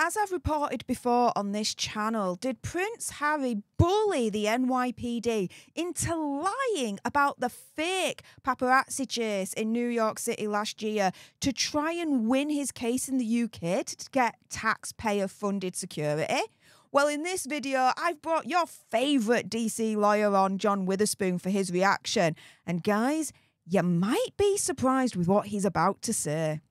As I've reported before on this channel, did Prince Harry bully the NYPD into lying about the fake paparazzi chase in New York City last year to try and win his case in the UK to get taxpayer-funded security? Well, in this video, I've brought your favourite DC lawyer on, John Witherspoon, for his reaction. And guys, you might be surprised with what he's about to say.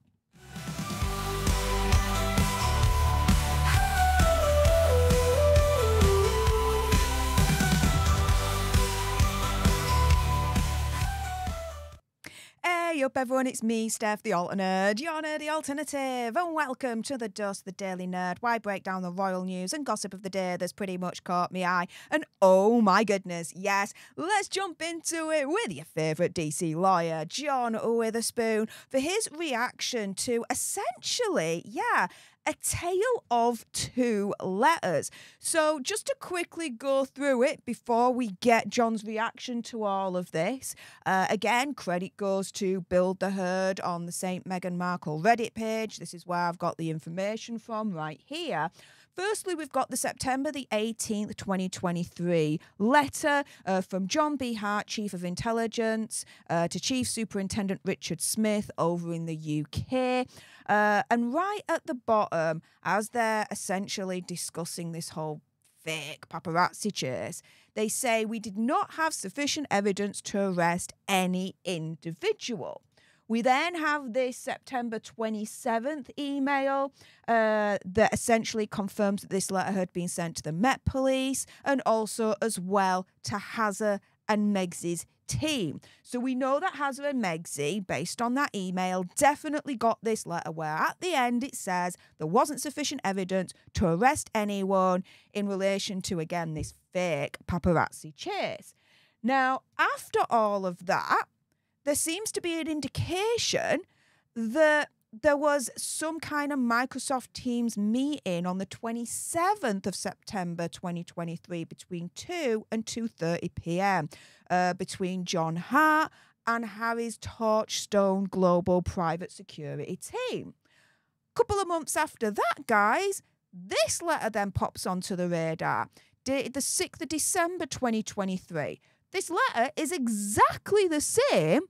Hey up everyone, it's me, Steph the Alter Nerd, your nerdy alternative, and welcome to The Dose, the Daily Nerd, where I break down the royal news and gossip of the day that's pretty much caught me eye. And oh my goodness, yes, let's jump into it with your favourite DC lawyer, John Witherspoon, for his reaction to essentially, a tale of two letters. So just to quickly go through it before we get John's reaction to all of this, again, credit goes to Build the Herd on the St. Meghan Markle Reddit page. This is where I've got the information from right here. Firstly, we've got the September the 18th, 2023 letter from John B. Hart, Chief of Intelligence, to Chief Superintendent Richard Smith over in the UK. And right at the bottom, as they're essentially discussing this whole fake paparazzi chase, they say we did not have sufficient evidence to arrest any individual. We then have this September 27th email that essentially confirms that this letter had been sent to the Met Police and also as well to Hazza and Megsy's team. So we know that Hazza and Megsy, based on that email, definitely got this letter where at the end it says there wasn't sufficient evidence to arrest anyone in relation to, again, this fake paparazzi chase. Now, after all of that, there seems to be an indication that there was some kind of Microsoft Teams meeting on the 27th of September 2023 between 2 and 2:30 p.m. Between John Hart and Harry's Torchstone Global Private Security team. A couple of months after that, guys, this letter then pops onto the radar, dated the 6th of December 2023. This letter is exactly the same,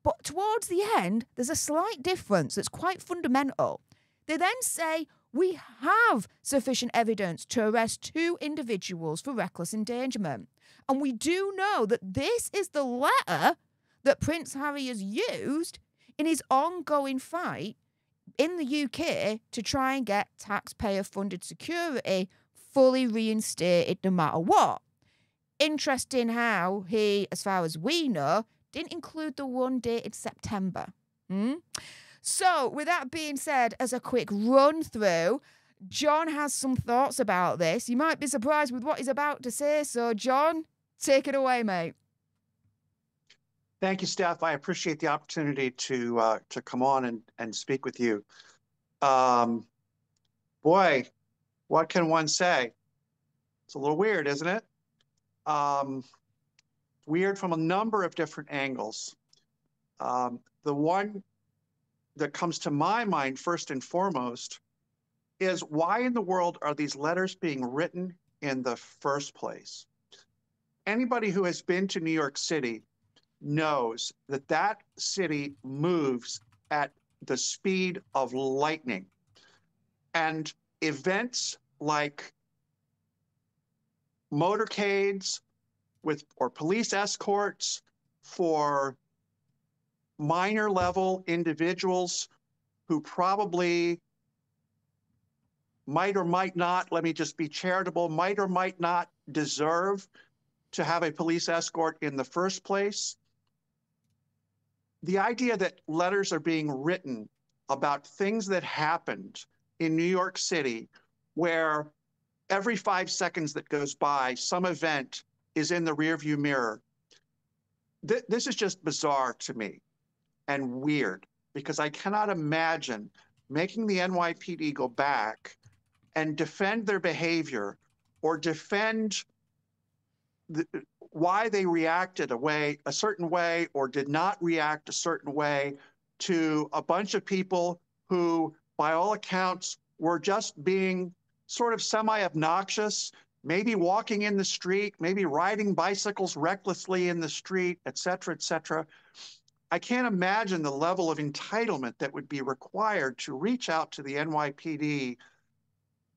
but towards the end, there's a slight difference that's quite fundamental. They then say, we have sufficient evidence to arrest 2 individuals for reckless endangerment. And we do know that this is the letter that Prince Harry has used in his ongoing fight in the UK to try and get taxpayer-funded security fully reinstated no matter what. Interesting how he, as far as we know, didn't include the one dated September. So, with that being said, as a quick run through, John has some thoughts about this. You might be surprised with what he's about to say. So, John, take it away, mate. Thank you, Steph. I appreciate the opportunity to come on and speak with you. Boy, what can one say? It's a little weird, isn't it? Weird from a number of different angles. The one that comes to my mind first and foremost is why in the world are these letters being written in the first place? Anybody who has been to New York City knows that that city moves at the speed of lightning. And events like motorcades or police escorts for minor level individuals who probably might or might not, let me just be charitable, might or might not deserve to have a police escort in the first place. The idea that letters are being written about things that happened in New York City where every 5 seconds that goes by, some event is in the rearview mirror. This is just bizarre to me and weird, because I cannot imagine making the NYPD go back and defend their behavior or defend why they reacted a certain way or did not react a certain way to a bunch of people who, by all accounts, were just being sort of semi-obnoxious, maybe walking in the street, maybe riding bicycles recklessly in the street, et cetera, I can't imagine the level of entitlement that would be required to reach out to the NYPD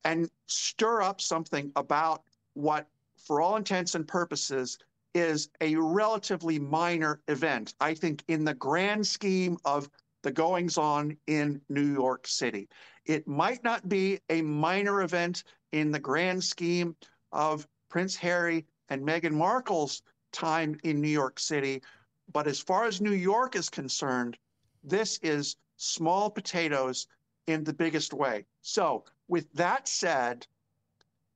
and stir up something about what, for all intents and purposes, is a relatively minor event, I think, in the grand scheme of the goings on in New York City. It might not be a minor event in the grand scheme of Prince Harry and Meghan Markle's time in New York City, but as far as New York is concerned, this is small potatoes in the biggest way. So, with that said,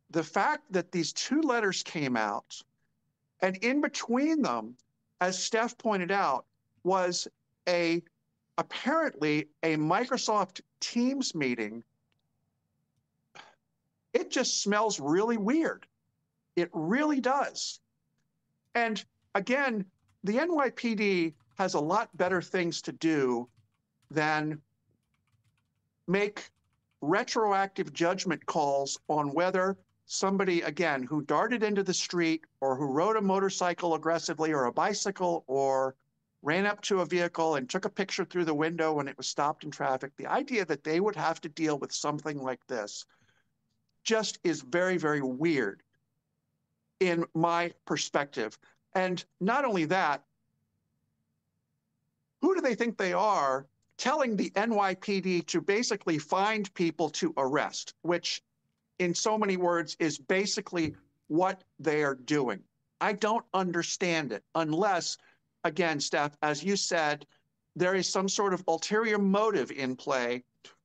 the fact that these two letters came out, and in between them, as Steph pointed out, was apparently a Microsoft Teams meeting, it just smells really weird. It really does. And again, the NYPD has a lot better things to do than make retroactive judgment calls on whether somebody, again, who darted into the street or who rode a motorcycle aggressively or a bicycle or ran up to a vehicle and took a picture through the window when it was stopped in traffic, the idea that they would have to deal with something like this just is very, very weird in my perspective. And not only that, who do they think they are telling the NYPD to basically find people to arrest, which in so many words is basically what they are doing? I don't understand it unless, again, Steph, as you said, there is some sort of ulterior motive in play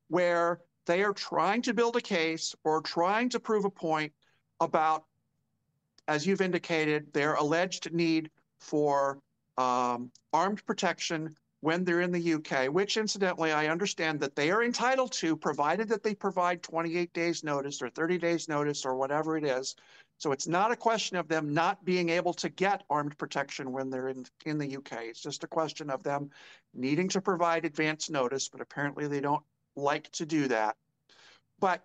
where they are trying to build a case or trying to prove a point about, as you've indicated, their alleged need for armed protection when they're in the UK, which incidentally, I understand that they are entitled to, provided that they provide 28 days notice or 30 days notice or whatever it is. So it's not a question of them not being able to get armed protection when they're in the UK. It's just a question of them needing to provide advance notice, but apparently they don't like to do that. But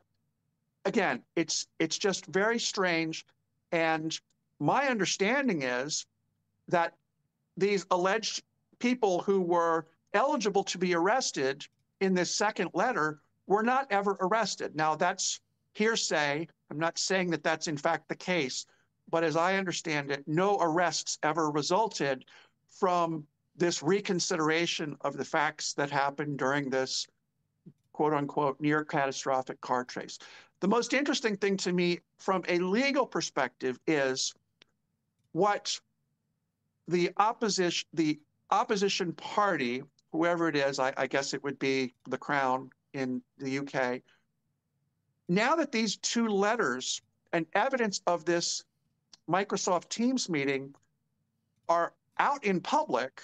again, it's just very strange. And my understanding is that these alleged people who were eligible to be arrested in this second letter were not ever arrested. Now, that's hearsay. I'm not saying that that's in fact the case, but as I understand it, no arrests ever resulted from this reconsideration of the facts that happened during this quote unquote near catastrophic car chase. The most interesting thing to me from a legal perspective is what the opposition party, whoever it is, I guess it would be the Crown in the UK, now that these two letters and evidence of this Microsoft Teams meeting are out in public,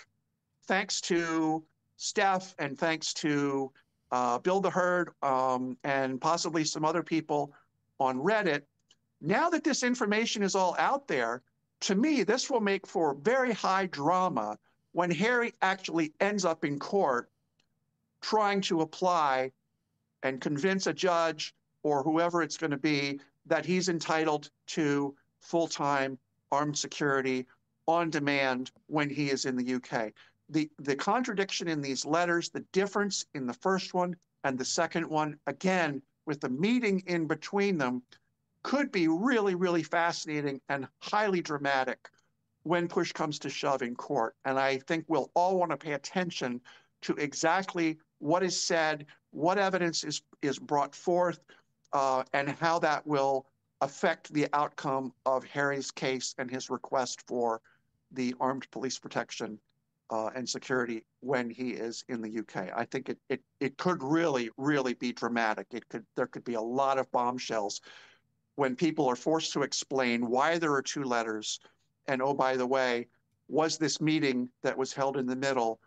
thanks to Steph and thanks to Bill the Herd and possibly some other people on Reddit, now that this information is all out there, to me, this will make for very high drama when Harry actually ends up in court trying to apply and convince a judge or whoever it's going to be that he's entitled to full-time armed security on demand when he is in the UK. The contradiction in these letters, the difference in the first one and the second one, again, with the meeting in between them, could be really, really fascinating and highly dramatic when push comes to shove in court. And I think we'll all want to pay attention to exactly what is said, what evidence is brought forth, and how that will affect the outcome of Harry's case and his request for the armed police protection and security when he is in the UK. I think it could really, really be dramatic. There could be a lot of bombshells when people are forced to explain why there are two letters. And oh, by the way, was this meeting that was held in the middle,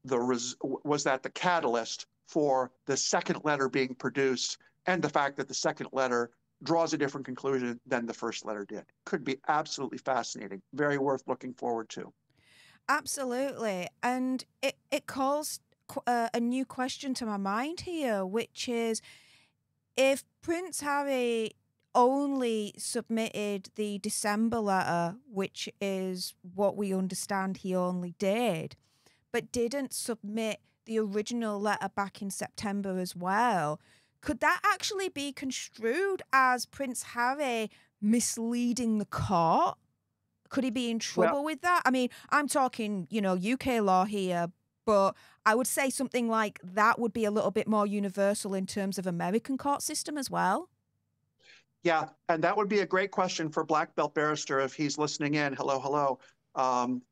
was that the catalyst for the second letter being produced and the fact that the second letter draws a different conclusion than the first letter did? Could be absolutely fascinating. Very worth looking forward to. Absolutely. And it calls a new question to my mind here, which is, if Prince Harry only submitted the December letter, which is what we understand he only did, but didn't submit the original letter back in September as well, could that actually be construed as Prince Harry misleading the court? Could he be in trouble with that? I mean, I'm talking, UK law here, but I would say something like that would be a little bit more universal in terms of American court system as well. Yeah, and that would be a great question for Black Belt Barrister if he's listening in. Hello, hello.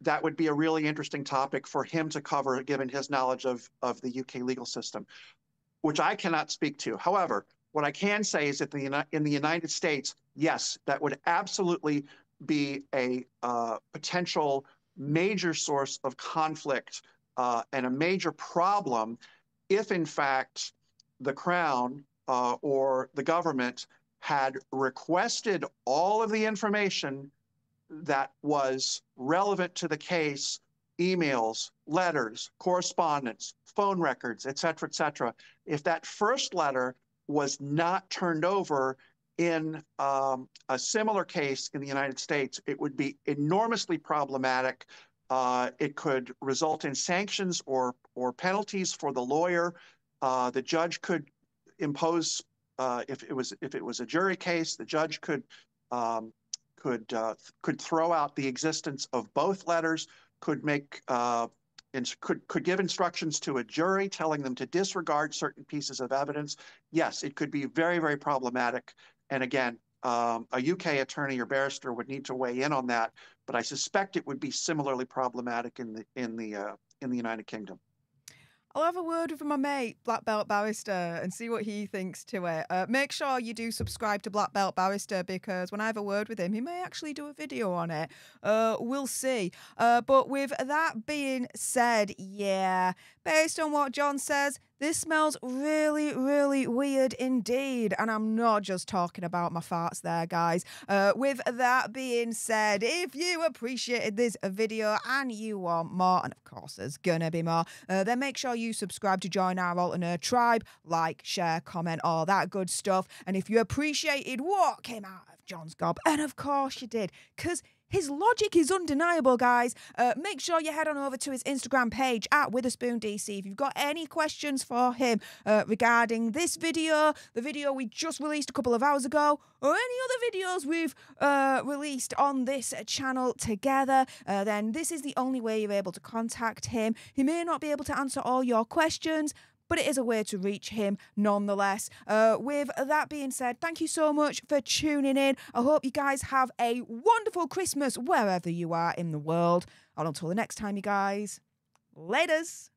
That would be a really interesting topic for him to cover, given his knowledge of the UK legal system, which I cannot speak to. However, what I can say is that in the United States, yes, that would absolutely be a potential major source of conflict and a major problem if, in fact, the Crown or the government had requested all of the information that was relevant to the case, emails, letters, correspondence, phone records, et cetera, if that first letter was not turned over in a similar case in the United States, it would be enormously problematic. It could result in sanctions or penalties for the lawyer. The judge could impose, if it was a jury case, the judge could throw out the existence of both letters, could give instructions to a jury telling them to disregard certain pieces of evidence. Yes, it could be very, very problematic. And again, a UK attorney or barrister would need to weigh in on that, but I suspect it would be similarly problematic in the United Kingdom. I'll have a word with my mate, Black Belt Barrister, and see what he thinks to it. Make sure you do subscribe to Black Belt Barrister, because when I have a word with him, he may actually do a video on it. We'll see. But with that being said, yeah, based on what John says, this smells really, really weird indeed. And I'm not just talking about my farts there, guys. With that being said, if you appreciated this video and you want more, and of course there's gonna be more, then make sure you subscribe to join our Alternate Tribe. Like, share, comment, all that good stuff. And if you appreciated what came out of John's gob, and of course you did, because his logic is undeniable, guys. Make sure you head on over to his Instagram page at WitherspoonDC if you've got any questions for him regarding this video, the video we just released a couple of hours ago, or any other videos we've released on this channel together. Then this is the only way you're able to contact him. He may not be able to answer all your questions, but it is a way to reach him nonetheless. With that being said, thank you so much for tuning in. I hope you guys have a wonderful Christmas wherever you are in the world. And until the next time, you guys, laters.